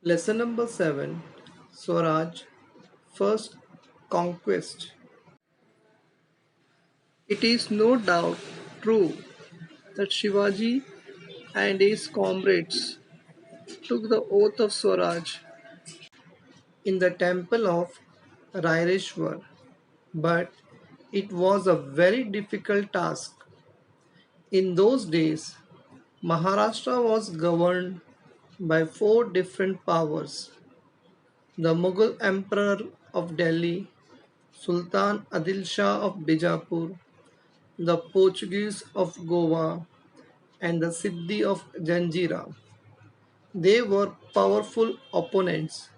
Lesson number 7, Swaraj, First Conquest. It is no doubt true that Shivaji and his comrades took the oath of Swaraj in the temple of Raireshwar, but it was a very difficult task. In those days, Maharashtra was governed by four different powers: the Mughal Emperor of Delhi, Sultan Adil Shah of Bijapur, the Portuguese of Goa, and the Siddhi of Janjira. They were powerful opponents,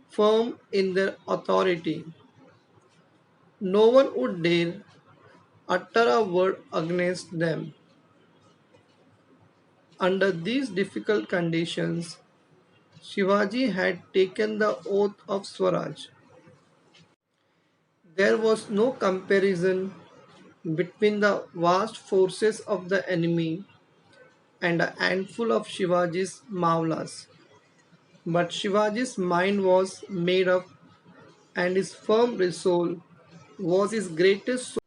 firm in their authority. No one would dare utter a word against them. Under these difficult conditions, Shivaji had taken the oath of Swaraj. There was no comparison between the vast forces of the enemy and a handful of Shivaji's Maulas. But Shivaji's mind was made up, and his firm resolve was his greatest source.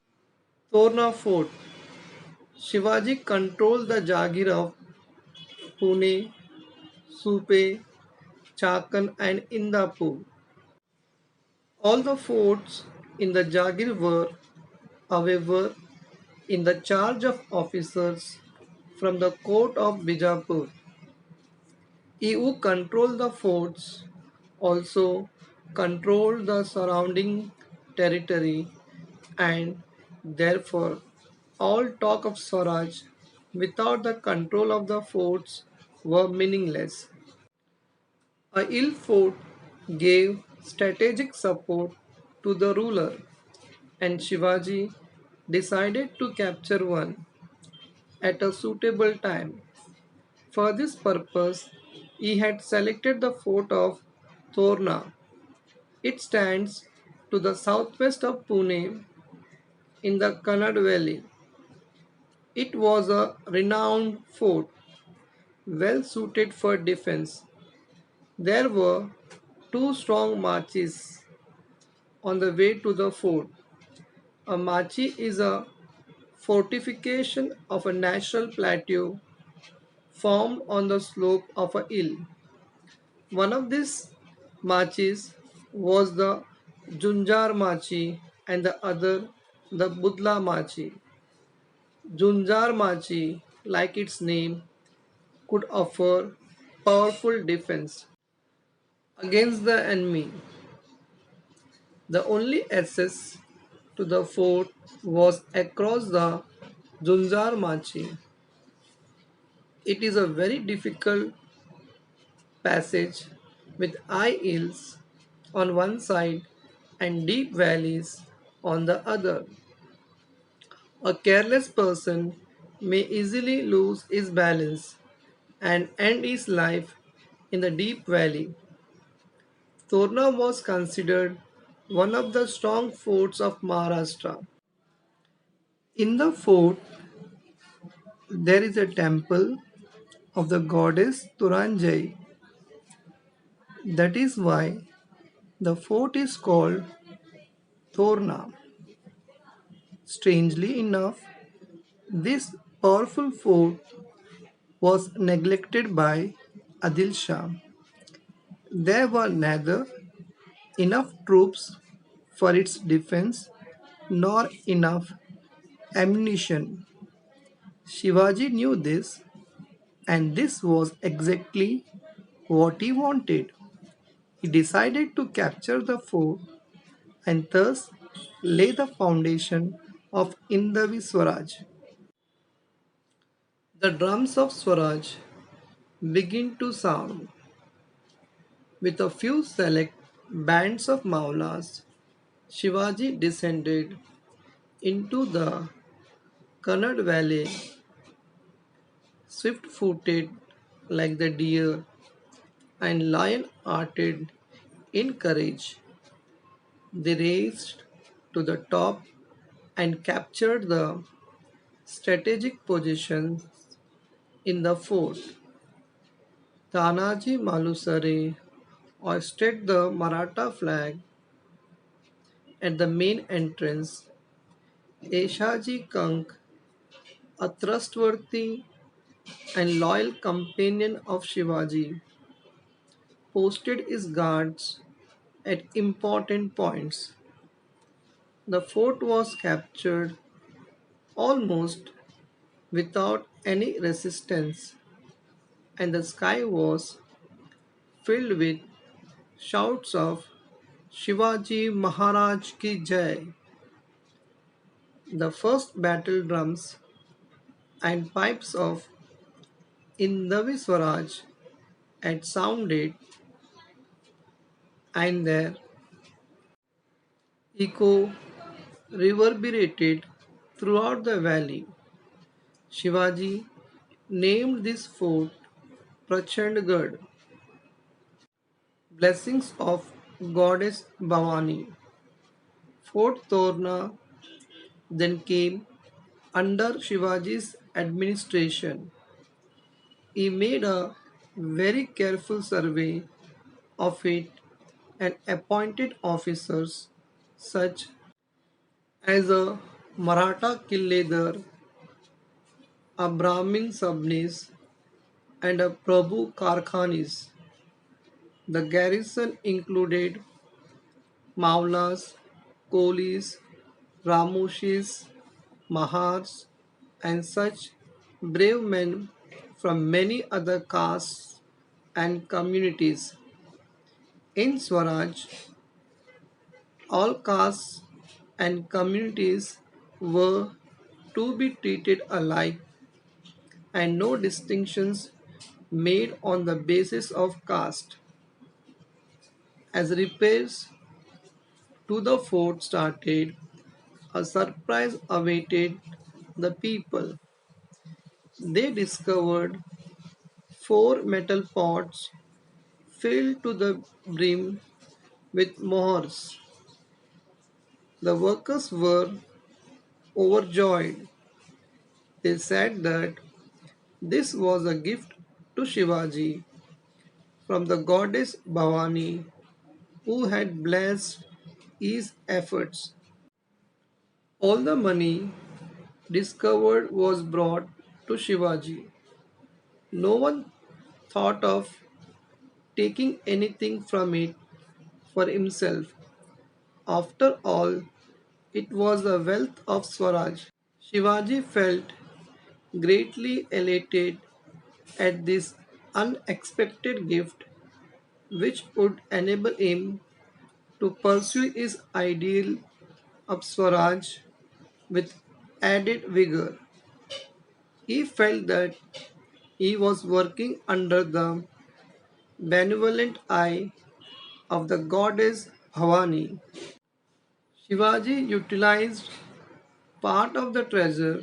Torna Fort. Shivaji controlled the Jagir of Pune, Supe, Chakan, and Indapur. All the forts in the Jagir were, however, in the charge of officers from the court of Bijapur. He who controlled the forts also controlled the surrounding territory, and therefore all talk of Swaraj without the control of the forts were meaningless. A ill fort gave strategic support to the ruler, and Shivaji decided to capture one at a suitable time. For this purpose, he had selected the fort of Torna. It stands to the southwest of Pune in the Kannad Valley. It was a renowned fort, well suited for defense. There were two strong marches on the way to the fort. A machi is a fortification of a natural plateau formed on the slope of a hill. One of these machis was the Junjar Machi and the other the Budla Machi. Junjar Machi, like its name, could offer powerful defense against the enemy. The only access to the fort was across the Junjar Machi. It is a very difficult passage with high hills on one side and deep valleys on the other. A careless person may easily lose his balance and end his life in the deep valley. Torna was considered one of the strong forts of Maharashtra. In the fort, there is a temple of the goddess Turanjai. That is why the fort is called Torna. Strangely enough, this powerful fort was neglected by Adil Shah. There were neither enough troops for its defense nor enough ammunition. Shivaji knew this, and this was exactly what he wanted. He decided to capture the fort and thus lay the foundation of Indavi Swaraj. The drums of Swaraj begin to sound. With a few select bands of Maulas, Shivaji descended into the Kannad Valley, swift footed like the deer and lion hearted in courage. They raced to the top and captured the strategic positions in the fort. Tanaji Malusare hoisted the Maratha flag at the main entrance. Eshaji Kank, a trustworthy and loyal companion of Shivaji, posted his guards at important points. The fort was captured almost without any resistance, and the sky was filled with shouts of Shivaji Maharaj ki Jai. The first battle drums and pipes of Indavi Swaraj had sounded, and their echo reverberated throughout the valley. Shivaji named this fort Prachandgarh, blessings of goddess Bhavani. Fort Torna then came under Shivaji's administration. He made a very careful survey of it and appointed officers such as a Maratha Killedar, a Brahmin Sabnis, and a Prabhu Karkhanis. The garrison included Maulas, Kolis, Ramushis, Mahars, and such brave men from many other castes and communities. In Swaraj, all castes and communities were to be treated alike and no distinctions made on the basis of caste. As repairs to the fort started, a surprise awaited the people. They discovered four metal pots filled to the brim with mohurs. The workers were overjoyed. They said that this was a gift to Shivaji from the goddess Bhavani, who had blessed his efforts. All the money discovered was brought to Shivaji. No one thought of taking anything from it for himself. After all, it was the wealth of Swaraj. Shivaji felt greatly elated at this unexpected gift, which would enable him to pursue his ideal of Swaraj with added vigor. He felt that he was working under the benevolent eye of the goddess Bhavani. Shivaji utilized part of the treasure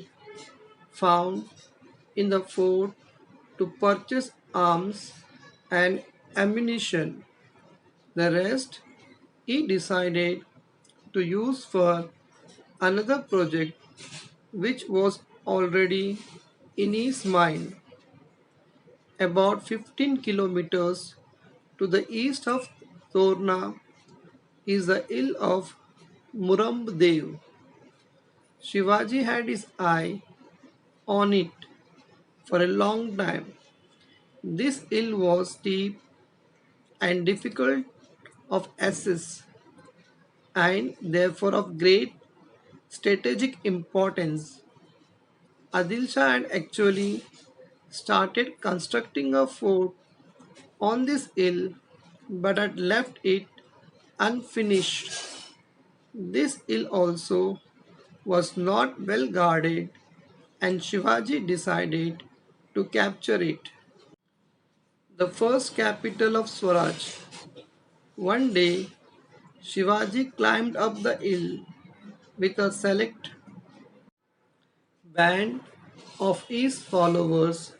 found in the fort to purchase arms and ammunition. The rest he decided to use for another project which was already in his mind. About 15 kilometers to the east of Torna is the hill of Muramdev. Shivaji had his eye on it for a long time. This hill was steep and difficult of access and therefore of great strategic importance. Adil Shah had actually started constructing a fort on this hill but had left it unfinished. This hill also was not well guarded and Shivaji decided to capture it. The first capital of Swaraj. One day, Shivaji climbed up the hill with a select band of his followers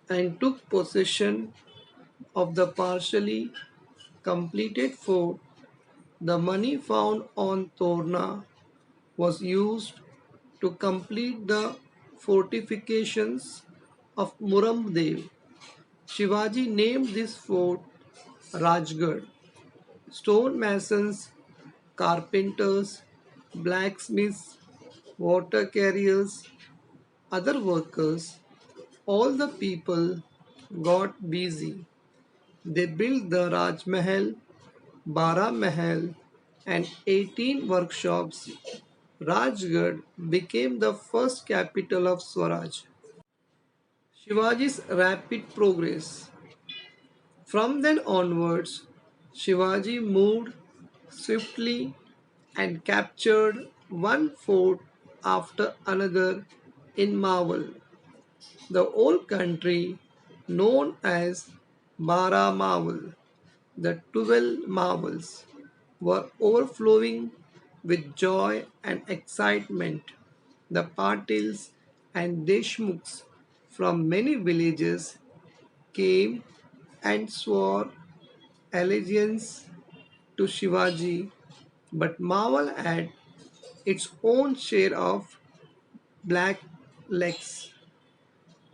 and took possession of the partially completed fort. The money found on Torna was used to complete the fortifications of Muramdev. Shivaji named this fort Rajgarh. Stonemasons, carpenters, blacksmiths, water carriers, other workers, all the people got busy. They built the Raj Mahal, Bara Mahal, and 18 workshops. Rajgarh became the first capital of Swaraj. Shivaji's rapid progress. From then onwards, Shivaji moved swiftly and captured one fort after another in Marvel. The old country, known as Bara Marvel, the 12 marvels, were overflowing with joy and excitement. The Patils and Deshmukhs from many villages came and swore allegiance to Shivaji, but Marvel had its own share of black legs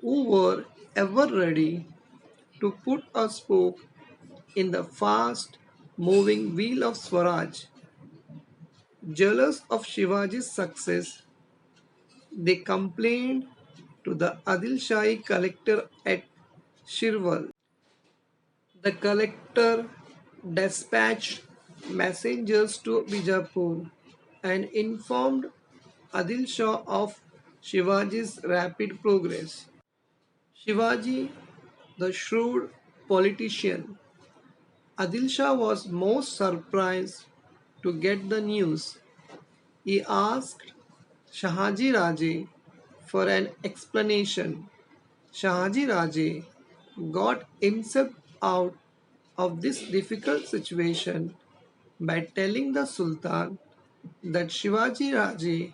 who were ever ready to put a spoke in the fast moving wheel of Swaraj. Jealous of Shivaji's success, they complained to the Adil Shahi collector at Shirwal. The collector dispatched messengers to Bijapur and informed Adil Shah of Shivaji's rapid progress. Shivaji, the shrewd politician, Adil Shah was most surprised to get the news. He asked Shahaji Raje for an explanation. Shahaji Raje got himself out of this difficult situation by telling the Sultan that Shivaji Raje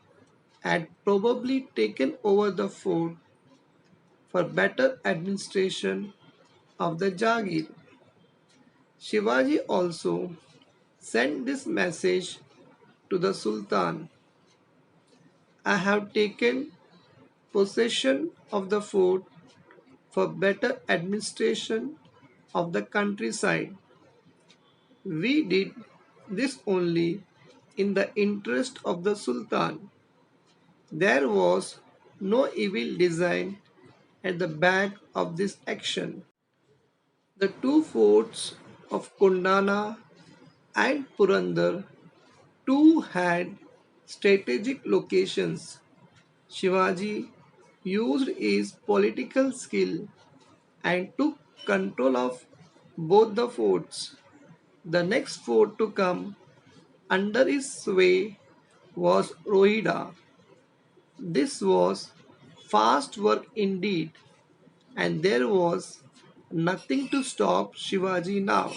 had probably taken over the fort for better administration of the Jagir. Shivaji also sent this message to the Sultan: I have taken possession of the fort for better administration of the countryside. We did this only in the interest of the Sultan. There was no evil design at the back of this action. The two forts of Kundana and Purandar too had strategic locations. Shivaji used his political skill and took control of both the forts. The next fort to come under his sway was Rohida. This was fast work indeed, and there was nothing to stop Shivaji now.